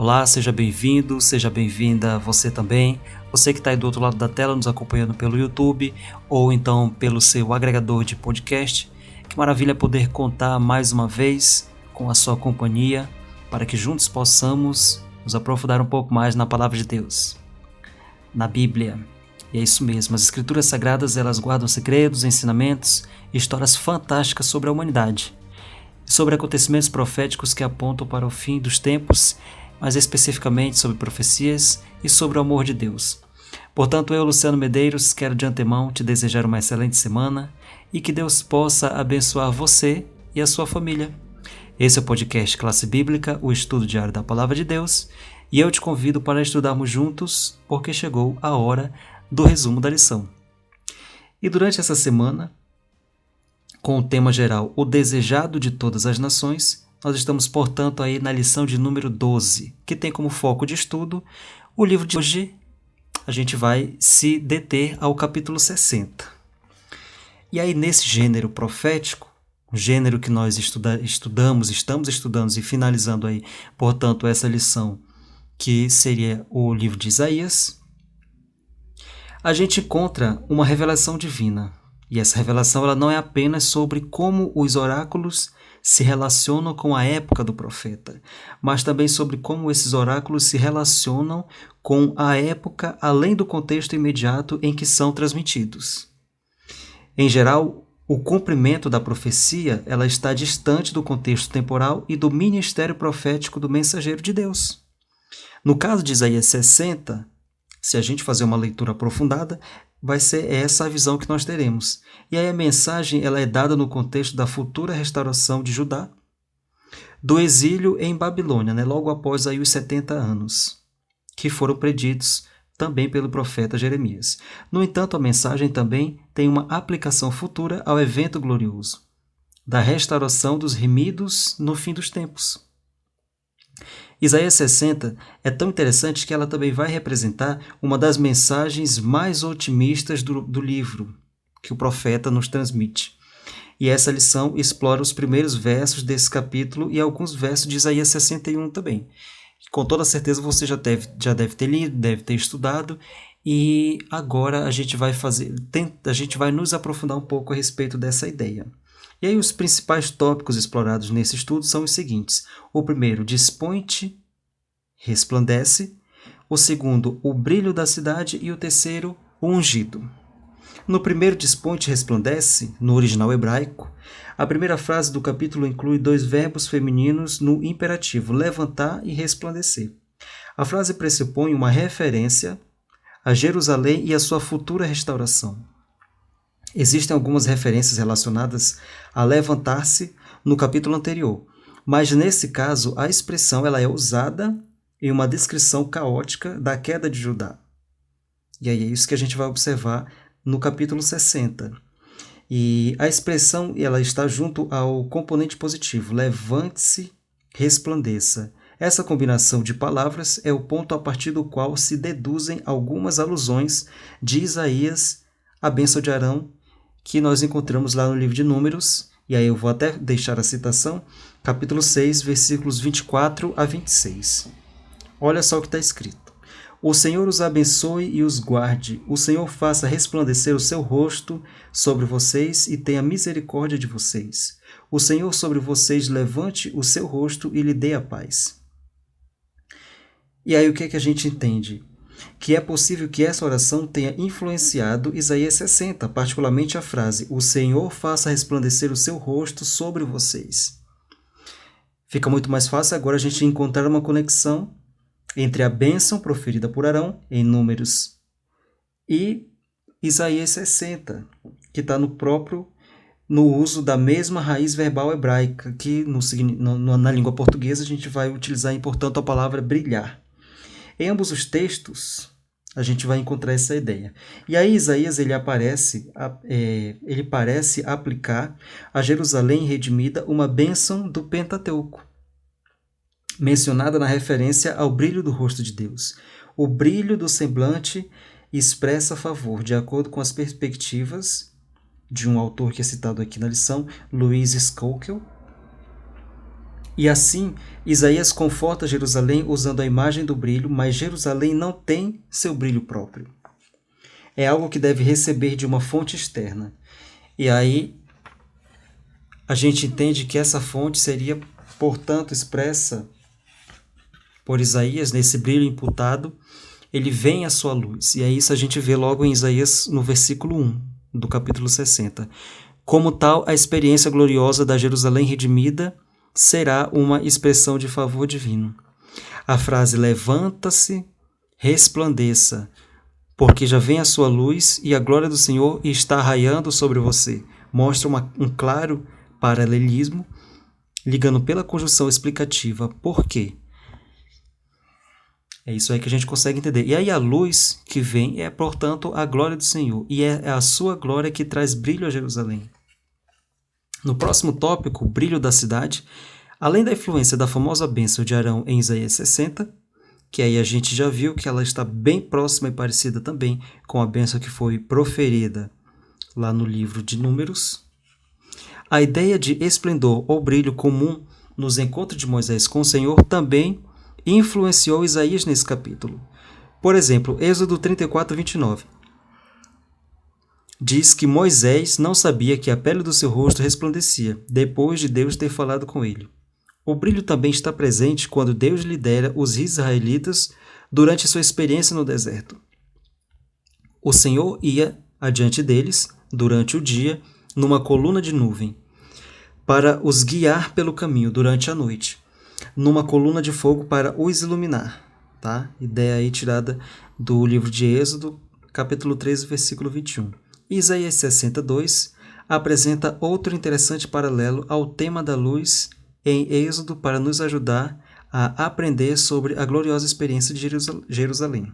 Olá, seja bem-vindo, seja bem-vinda você também. Você que está aí do outro lado da tela nos acompanhando pelo YouTube ou então pelo seu agregador de podcast. Que maravilha poder contar mais uma vez com a sua companhia para que juntos possamos nos aprofundar um pouco mais na Palavra de Deus, na Bíblia. E é isso mesmo, as Escrituras Sagradas elas guardam segredos, ensinamentos e histórias fantásticas sobre a humanidade, sobre acontecimentos proféticos que apontam para o fim dos tempos, mas especificamente sobre profecias e sobre o amor de Deus. Portanto, eu, Luciano Medeiros, quero de antemão te desejar uma excelente semana e que Deus possa abençoar você e a sua família. Esse é o podcast Classe Bíblica, o estudo diário da Palavra de Deus, e eu te convido para estudarmos juntos, porque chegou a hora do resumo da lição. E durante essa semana, com o tema geral O Desejado de Todas as Nações, nós estamos, portanto, aí na lição de número 12, que tem como foco de estudo o livro de hoje. A gente vai se deter ao capítulo 60. E aí, nesse gênero profético, o gênero que nós estamos estudando e finalizando aí, portanto, essa lição, que seria o livro de Isaías, a gente encontra uma revelação divina. E essa revelação ela não é apenas sobre como os oráculos se relacionam com a época do profeta, mas também sobre como esses oráculos se relacionam com a época além do contexto imediato em que são transmitidos. Em geral, o cumprimento da profecia ela está distante do contexto temporal e do ministério profético do mensageiro de Deus. No caso de Isaías 60, se a gente fazer uma leitura aprofundada, vai ser essa a visão que nós teremos. E aí a mensagem ela é dada no contexto da futura restauração de Judá, do exílio em Babilônia, logo após aí os 70 anos, que foram preditos também pelo profeta Jeremias. No entanto, a mensagem também tem uma aplicação futura ao evento glorioso, da restauração dos remidos no fim dos tempos. Isaías 60 é tão interessante que ela também vai representar uma das mensagens mais otimistas do livro que o profeta nos transmite. E essa lição explora os primeiros versos desse capítulo e alguns versos de Isaías 61 também. Com toda certeza você já deve ter lido, deve ter estudado, e agora a gente vai nos aprofundar um pouco a respeito dessa ideia. E aí os principais tópicos explorados nesse estudo são os seguintes. O primeiro, dispõe-te, resplandece. O segundo, o brilho da cidade. E o terceiro, o ungido. No primeiro, dispõe-te, resplandece, no original hebraico, a primeira frase do capítulo inclui dois verbos femininos no imperativo, levantar e resplandecer. A frase pressupõe uma referência a Jerusalém e a sua futura restauração. Existem algumas referências relacionadas a levantar-se no capítulo anterior, mas nesse caso a expressão ela é usada em uma descrição caótica da queda de Judá. E aí é isso que a gente vai observar no capítulo 60. E a expressão ela está junto ao componente positivo, levante-se, resplandeça. Essa combinação de palavras é o ponto a partir do qual se deduzem algumas alusões de Isaías à bênção de Arão, que nós encontramos lá no livro de Números, e aí eu vou até deixar a citação, capítulo 6, versículos 24 a 26. Olha só o que está escrito. O Senhor os abençoe e os guarde. O Senhor faça resplandecer o seu rosto sobre vocês e tenha misericórdia de vocês. O Senhor sobre vocês levante o seu rosto e lhe dê a paz. E aí o que é que a gente entende? Que é possível que essa oração tenha influenciado Isaías 60, particularmente a frase, o Senhor faça resplandecer o seu rosto sobre vocês. Fica muito mais fácil agora a gente encontrar uma conexão entre a bênção proferida por Arão, em Números, e Isaías 60, que está no uso da mesma raiz verbal hebraica, que na língua portuguesa a gente vai utilizar, portanto, a palavra brilhar. Em ambos os textos, a gente vai encontrar essa ideia. E aí Isaías ele parece aplicar a Jerusalém redimida uma bênção do Pentateuco, mencionada na referência ao brilho do rosto de Deus. O brilho do semblante expressa favor, de acordo com as perspectivas de um autor que é citado aqui na lição, Louis Schockel. E assim, Isaías conforta Jerusalém usando a imagem do brilho, mas Jerusalém não tem seu brilho próprio. É algo que deve receber de uma fonte externa. E aí a gente entende que essa fonte seria, portanto, expressa por Isaías, nesse brilho imputado, ele vem à sua luz. E é isso a gente vê logo em Isaías, no versículo 1 do capítulo 60. Como tal, a experiência gloriosa da Jerusalém redimida será uma expressão de favor divino. A frase levanta-se, resplandeça, porque já vem a sua luz e a glória do Senhor está raiando sobre você. Mostra um claro paralelismo, ligando pela conjunção explicativa. Por quê? É isso aí que a gente consegue entender. E aí a luz que vem é, portanto, a glória do Senhor. E é a sua glória que traz brilho a Jerusalém. No próximo tópico, o brilho da cidade, além da influência da famosa bênção de Arão em Isaías 60, que aí a gente já viu que ela está bem próxima e parecida também com a bênção que foi proferida lá no livro de Números. A ideia de esplendor ou brilho comum nos encontros de Moisés com o Senhor também influenciou Isaías nesse capítulo. Por exemplo, Êxodo 34, 29. Diz que Moisés não sabia que a pele do seu rosto resplandecia, depois de Deus ter falado com ele. O brilho também está presente quando Deus lidera os israelitas durante sua experiência no deserto. O Senhor ia adiante deles, durante o dia, numa coluna de nuvem, para os guiar pelo caminho durante a noite, numa coluna de fogo para os iluminar. Tá? Ideia aí tirada do livro de Êxodo, capítulo 13, versículo 21. Isaías 62 apresenta outro interessante paralelo ao tema da luz em Êxodo para nos ajudar a aprender sobre a gloriosa experiência de Jerusalém.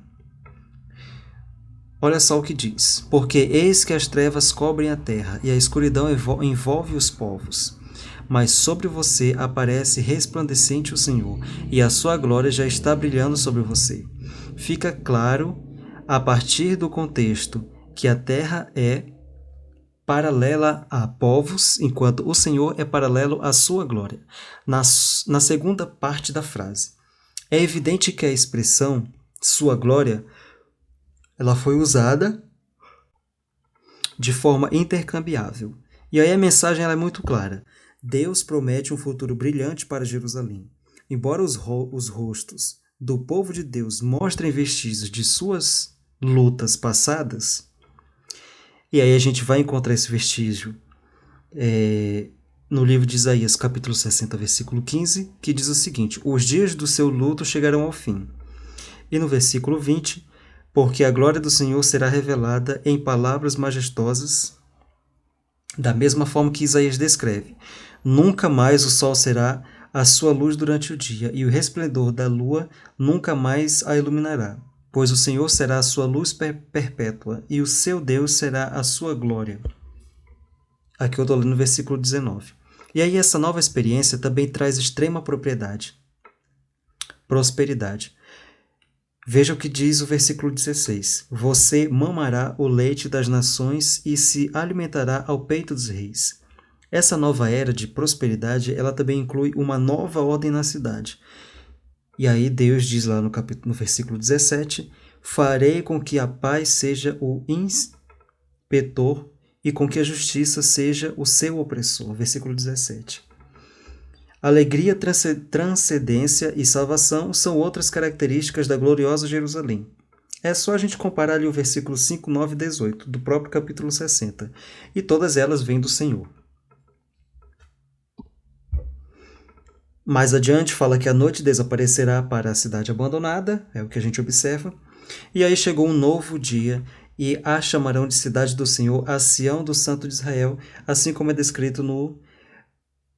Olha só o que diz. Porque eis que as trevas cobrem a terra e a escuridão envolve os povos. Mas sobre você aparece resplandecente o Senhor, e a sua glória já está brilhando sobre você. Fica claro, a partir do contexto, que a terra é paralela a povos, enquanto o Senhor é paralelo à sua glória. Na segunda parte da frase, é evidente que a expressão sua glória ela foi usada de forma intercambiável. E aí a mensagem ela é muito clara. Deus promete um futuro brilhante para Jerusalém. Embora os rostos do povo de Deus mostrem vestígios de suas lutas passadas, e aí a gente vai encontrar esse vestígio no livro de Isaías, capítulo 60, versículo 15, que diz o seguinte: os dias do seu luto chegarão ao fim. E no versículo 20, porque a glória do Senhor será revelada em palavras majestosas, da mesma forma que Isaías descreve. Nunca mais o sol será a sua luz durante o dia, e o resplendor da lua nunca mais a iluminará. Pois o Senhor será a sua luz perpétua, e o seu Deus será a sua glória. Aqui eu estou lendo no versículo 19. E aí essa nova experiência também traz extrema prosperidade. Veja o que diz o versículo 16. Você mamará o leite das nações e se alimentará ao peito dos reis. Essa nova era de prosperidade, ela também inclui uma nova ordem na cidade. E aí Deus diz lá no versículo 17, farei com que a paz seja o inspetor e com que a justiça seja o seu opressor. Versículo 17. Alegria, transcendência e salvação são outras características da gloriosa Jerusalém. É só a gente comparar ali o versículo 5, 9 e 18 do próprio capítulo 60. E todas elas vêm do Senhor. Mais adiante fala que a noite desaparecerá para a cidade abandonada, é o que a gente observa. E aí chegou um novo dia e a chamarão de cidade do Senhor, a Sião do Santo de Israel, assim como é descrito no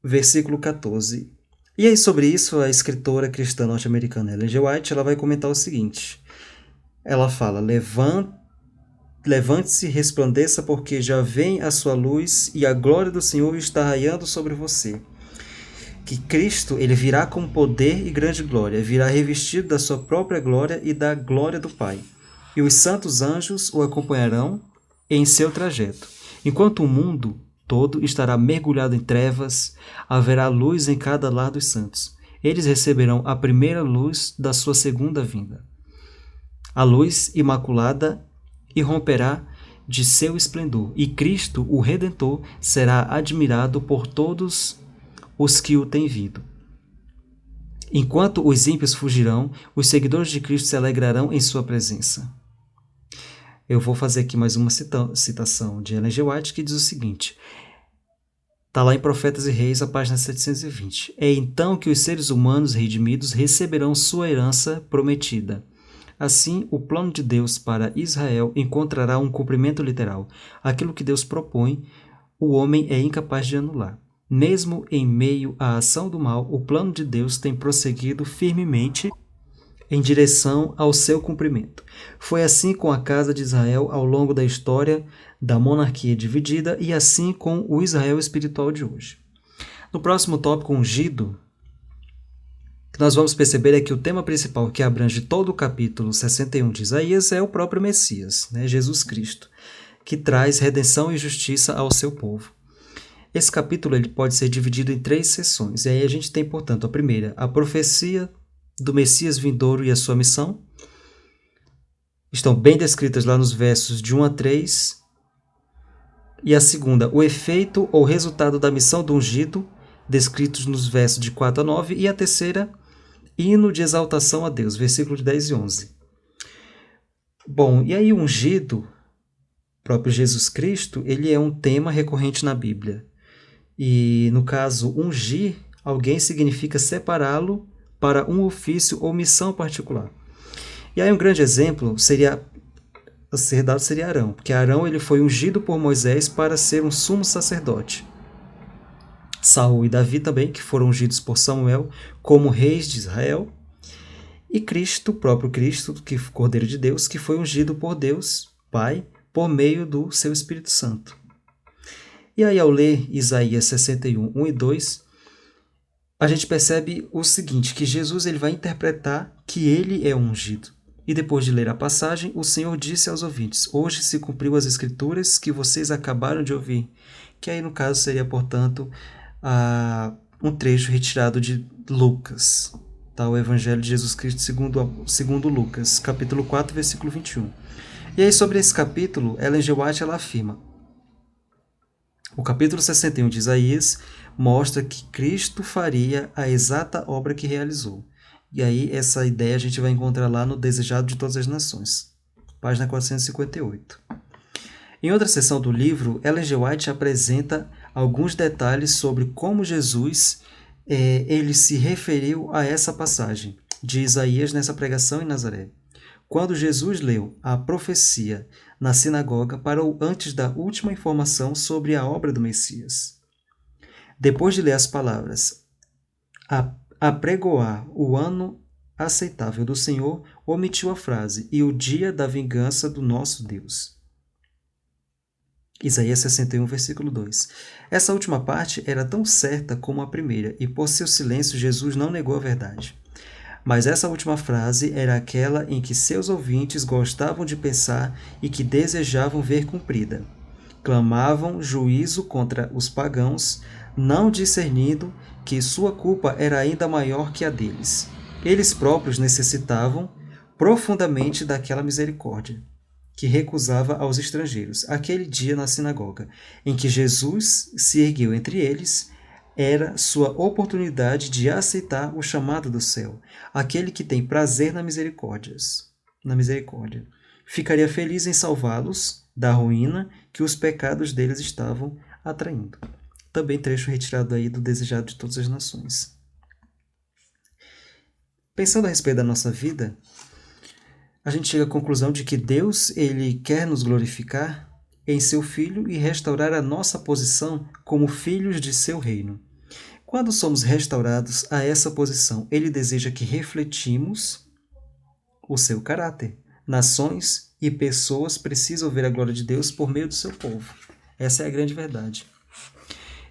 versículo 14. E aí sobre isso a escritora cristã norte-americana Ellen G. White ela vai comentar o seguinte. Ela fala, levante-se e resplandeça porque já vem a sua luz e a glória do Senhor está raiando sobre você. Que Cristo ele virá com poder e grande glória, virá revestido da sua própria glória e da glória do Pai. E os santos anjos o acompanharão em seu trajeto. Enquanto o mundo todo estará mergulhado em trevas, haverá luz em cada lar dos santos. Eles receberão a primeira luz da sua segunda vinda. A luz imaculada irromperá de seu esplendor, e Cristo, o Redentor, será admirado por todos os que o têm visto. Enquanto os ímpios fugirão, os seguidores de Cristo se alegrarão em sua presença. Eu vou fazer aqui mais uma citação de Ellen G. White, que diz o seguinte, está lá em Profetas e Reis, a página 720. É então que os seres humanos redimidos receberão sua herança prometida. Assim, o plano de Deus para Israel encontrará um cumprimento literal. Aquilo que Deus propõe, o homem é incapaz de anular. Mesmo em meio à ação do mal, o plano de Deus tem prosseguido firmemente em direção ao seu cumprimento. Foi assim com a casa de Israel ao longo da história da monarquia dividida e assim com o Israel espiritual de hoje. No próximo tópico, ungido, o que nós vamos perceber é que o tema principal que abrange todo o capítulo 61 de Isaías é o próprio Messias, Jesus Cristo, que traz redenção e justiça ao seu povo. Esse capítulo ele pode ser dividido em 3 seções, e aí a gente tem, portanto, a primeira, a profecia do Messias vindouro e a sua missão. Estão bem descritas lá nos versos de 1 a 3. E a segunda, o efeito ou resultado da missão do ungido, descritos nos versos de 4 a 9. E a terceira, hino de exaltação a Deus, versículos 10 e 11. Bom, e aí o ungido, próprio Jesus Cristo, ele é um tema recorrente na Bíblia. E, no caso, ungir alguém significa separá-lo para um ofício ou missão particular. E aí um grande exemplo a ser dado seria Arão, porque Arão ele foi ungido por Moisés para ser um sumo sacerdote. Saul e Davi também, que foram ungidos por Samuel como reis de Israel. E Cristo, o próprio Cristo, que Cordeiro de Deus, que foi ungido por Deus, Pai, por meio do seu Espírito Santo. E aí, ao ler Isaías 61, 1 e 2, a gente percebe o seguinte, que Jesus ele vai interpretar que ele é ungido. E depois de ler a passagem, o Senhor disse aos ouvintes, hoje se cumpriu as Escrituras que vocês acabaram de ouvir. Que aí, no caso, seria, portanto, um trecho retirado de Lucas, tá? O Evangelho de Jesus Cristo segundo Lucas, capítulo 4, versículo 21. E aí, sobre esse capítulo, Ellen G. White ela afirma, o capítulo 61 de Isaías mostra que Cristo faria a exata obra que realizou. E aí, essa ideia a gente vai encontrar lá no Desejado de Todas as Nações, página 458. Em outra seção do livro, Ellen G. White apresenta alguns detalhes sobre como Jesus ele se referiu a essa passagem de Isaías nessa pregação em Nazaré. Quando Jesus leu a profecia na sinagoga, parou antes da última informação sobre a obra do Messias. Depois de ler as palavras, apregoar o ano aceitável do Senhor, omitiu a frase, e o dia da vingança do nosso Deus. Isaías 61, versículo 2. Essa última parte era tão certa como a primeira, e por seu silêncio Jesus não negou a verdade. Mas essa última frase era aquela em que seus ouvintes gostavam de pensar e que desejavam ver cumprida. Clamavam juízo contra os pagãos, não discernindo que sua culpa era ainda maior que a deles. Eles próprios necessitavam profundamente daquela misericórdia que recusava aos estrangeiros. Aquele dia na sinagoga, em que Jesus se ergueu entre eles, era sua oportunidade de aceitar o chamado do céu, aquele que tem prazer na misericórdia. Ficaria feliz em salvá-los da ruína que os pecados deles estavam atraindo. Também trecho retirado aí do Desejado de Todas as Nações. Pensando a respeito da nossa vida, a gente chega à conclusão de que Deus ele quer nos glorificar em seu Filho e restaurar a nossa posição como filhos de seu reino. Quando somos restaurados a essa posição, ele deseja que refletimos o seu caráter. Nações e pessoas precisam ver a glória de Deus por meio do seu povo. Essa é a grande verdade.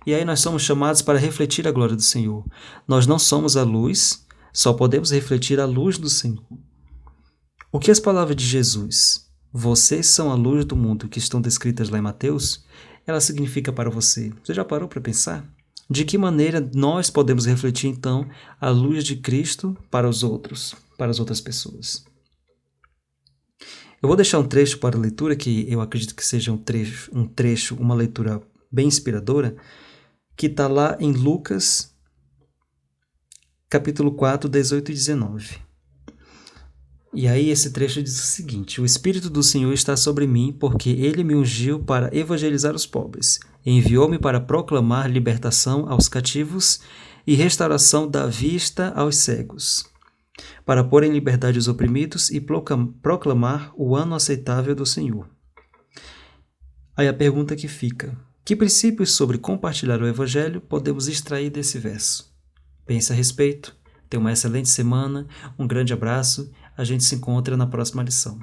E aí nós somos chamados para refletir a glória do Senhor. Nós não somos a luz, só podemos refletir a luz do Senhor. O que as palavras de Jesus, vocês são a luz do mundo, que estão descritas lá em Mateus, ela significa para você? Você já parou para pensar? De que maneira nós podemos refletir, então, a luz de Cristo para os outros, para as outras pessoas? Eu vou deixar um trecho para a leitura, que eu acredito que seja uma leitura bem inspiradora, que está lá em Lucas, capítulo 4, 18 e 19. E aí esse trecho diz o seguinte: o Espírito do Senhor está sobre mim, porque Ele me ungiu para evangelizar os pobres. Enviou-me para proclamar libertação aos cativos e restauração da vista aos cegos, para pôr em liberdade os oprimidos e proclamar o ano aceitável do Senhor. Aí a pergunta que fica: que princípios sobre compartilhar o Evangelho podemos extrair desse verso? Pense a respeito. Tenha uma excelente semana, um grande abraço. A gente se encontra na próxima lição.